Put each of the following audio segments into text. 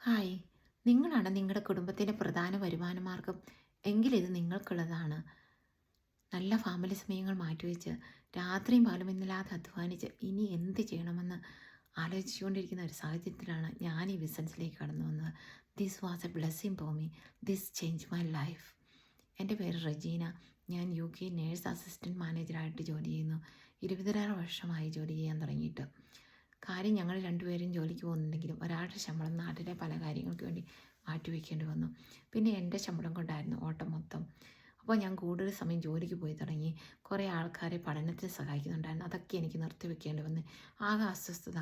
Hi, നിങ്ങളാണ് നിങ്ങളുടെ കുടുംബത്തിൻ്റെ പ്രധാന വരുമാന മാർഗം എങ്കിലിത് നിങ്ങൾക്കുള്ളതാണ്. നല്ല ഫാമിലി സമയങ്ങൾ മാറ്റിവെച്ച് രാത്രിയും പകലുമെന്നില്ലാതെ അധ്വാനിച്ച് ഇനി എന്ത് ചെയ്യണമെന്ന് ആലോചിച്ചുകൊണ്ടിരിക്കുന്ന ഒരു സാഹചര്യത്തിലാണ് ഞാൻ ഈ ബിസിനസ്സിലേക്ക് കടന്നു വന്നത്. This was A blessing for me. This change my life. എൻ്റെ പേര് റജീന. ഞാൻ UK നേഴ്സ് അസിസ്റ്റൻറ്റ് മാനേജറായിട്ട് ജോലി ചെയ്യുന്നു. 20 വർഷമായി ജോലി ചെയ്യാൻ തുടങ്ങിയിട്ട്. കാര്യം ഞങ്ങൾ രണ്ടുപേരും ജോലിക്ക് പോകുന്നുണ്ടെങ്കിലും ഒരാളുടെ ശമ്പളം നാട്ടിലെ പല കാര്യങ്ങൾക്ക് വേണ്ടി മാറ്റിവെക്കേണ്ടി വന്നു. പിന്നെ എൻ്റെ ശമ്പളം കൊണ്ടായിരുന്നു ഓട്ടം മൊത്തം. അപ്പോൾ ഞാൻ കൂടുതൽ സമയം ജോലിക്ക് പോയി തുടങ്ങി. കുറേ ആൾക്കാരെ പഠനത്തിന് സഹായിക്കുന്നുണ്ടായിരുന്നു. അതൊക്കെ എനിക്ക് നിർത്തിവെക്കേണ്ടി വന്നു. ആകെ അസ്വസ്ഥത.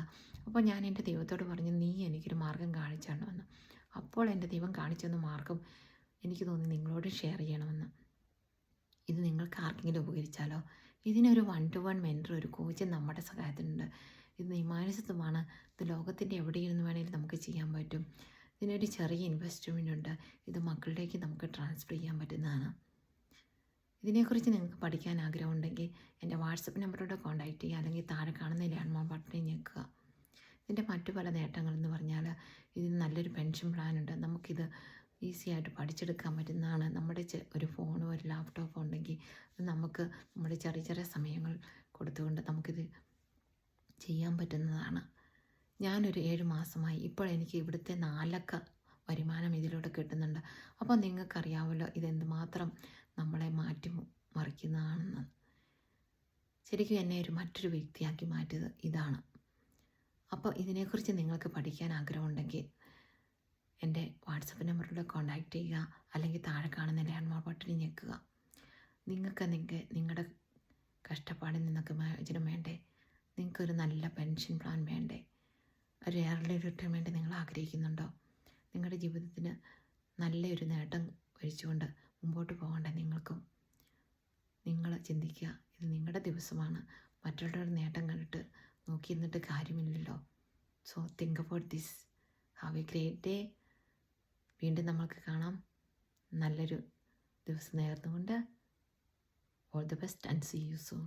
അപ്പോൾ ഞാൻ എൻ്റെ ദൈവത്തോട് പറഞ്ഞു, നീ എനിക്കൊരു മാർഗം കാണിച്ചു തരണമെന്ന്. അപ്പോൾ എൻ്റെ ദൈവം കാണിച്ചു തന്ന മാർഗം എനിക്ക് തോന്നി നിങ്ങളോട് ഷെയർ ചെയ്യണമെന്ന്. ഇത് നിങ്ങൾക്ക് ആർക്കെങ്കിലും ഉപകരിച്ചാലോ? ഇതിനൊരു 1-to-1 മെൻറ്റർ, ഒരു കോച്ച് നമ്മുടെ സഹായത്തിനുണ്ട്. ഇത് നിയമാനുസൃതമാണ്. ഇത് ലോകത്തിൻ്റെ എവിടെയിരുന്ന് വേണമെങ്കിലും നമുക്ക് ചെയ്യാൻ പറ്റും. ഇതിനൊരു ചെറിയ ഇൻവെസ്റ്റ്മെൻ്റ് ഉണ്ട്. ഇത് മക്കളിലേക്ക് നമുക്ക് ട്രാൻസ്ഫർ ചെയ്യാൻ പറ്റുന്നതാണ്. ഇതിനെക്കുറിച്ച് നിങ്ങൾക്ക് പഠിക്കാൻ ആഗ്രഹമുണ്ടെങ്കിൽ എൻ്റെ വാട്സപ്പ് നമ്പറോട് കോൺടാക്റ്റ് ചെയ്യുക, അല്ലെങ്കിൽ താഴെ കാണുന്ന ലാൻഡ്മാർക്ക് ബട്ടണിൽ ഞെക്കുക. ഇതിൻ്റെ മറ്റു പല നേട്ടങ്ങളെന്ന് പറഞ്ഞാൽ ഇതിന് നല്ലൊരു പെൻഷൻ പ്ലാനുണ്ട്. നമുക്കിത് ഈസി ആയിട്ട് പഠിച്ചെടുക്കാൻ പറ്റുന്നതാണ്. നമ്മുടെ ഒരു ഫോണോ ഒരു ലാപ്ടോപ്പോ ഉണ്ടെങ്കിൽ നമുക്ക് നമ്മുടെ ചെറിയ ചെറിയ സമയങ്ങൾ കൊടുത്തുകൊണ്ട് നമുക്കിത് ചെയ്യാൻ പറ്റുന്നതാണ്. ഞാനൊരു 7 മാസമായി ഇപ്പോൾ എനിക്ക് ഇവിടുത്തെ 4 വരുമാനം ഇതിലൂടെ കിട്ടുന്നുണ്ട്. അപ്പോൾ നിങ്ങൾക്കറിയാമല്ലോ ഇതെന്തുമാത്രം നമ്മളെ മറിക്കുന്നതാണെന്ന്. ശരിക്കും എന്നെ മറ്റൊരു വ്യക്തിയാക്കി മാറ്റിയത് ഇതാണ്. അപ്പോൾ ഇതിനെക്കുറിച്ച് നിങ്ങൾക്ക് പഠിക്കാൻ ആഗ്രഹമുണ്ടെങ്കിൽ എൻ്റെ വാട്സപ്പ് നമ്പറിലൂടെ കോൺടാക്റ്റ് ചെയ്യുക, അല്ലെങ്കിൽ താഴെ കാണുന്ന ലാൻഡ്മാർക്ക് ബട്ടണിൽ ഞെക്കുക. നിങ്ങൾക്ക് നിങ്ങളുടെ കഷ്ടപ്പാടിൽ നിന്നൊക്കെ മോചനം വേണ്ടേ? നിങ്ങൾക്കൊരു നല്ല പെൻഷൻ പ്ലാൻ വേണ്ടേ? ഒരു ഏർലി റിട്ടയർമെൻറ്റ് നിങ്ങൾ ആഗ്രഹിക്കുന്നുണ്ടോ? നിങ്ങളുടെ ജീവിതത്തിന് നല്ലൊരു നേട്ടം വരിച്ചുകൊണ്ട് മുമ്പോട്ട് പോകേണ്ട നിങ്ങൾക്കും. നിങ്ങൾ ചിന്തിക്കുക, ഇത് നിങ്ങളുടെ ദിവസമാണ്. മറ്റുള്ളവരുടെ നേട്ടം കണ്ടിട്ട് നോക്കി നിന്നിട്ട് കാര്യമില്ലല്ലോ. So think about this. Have a great day. വീണ്ടും നമ്മൾക്ക് കാണാം. നല്ലൊരു ദിവസം നേർന്നുകൊണ്ട് all the best and see you soon.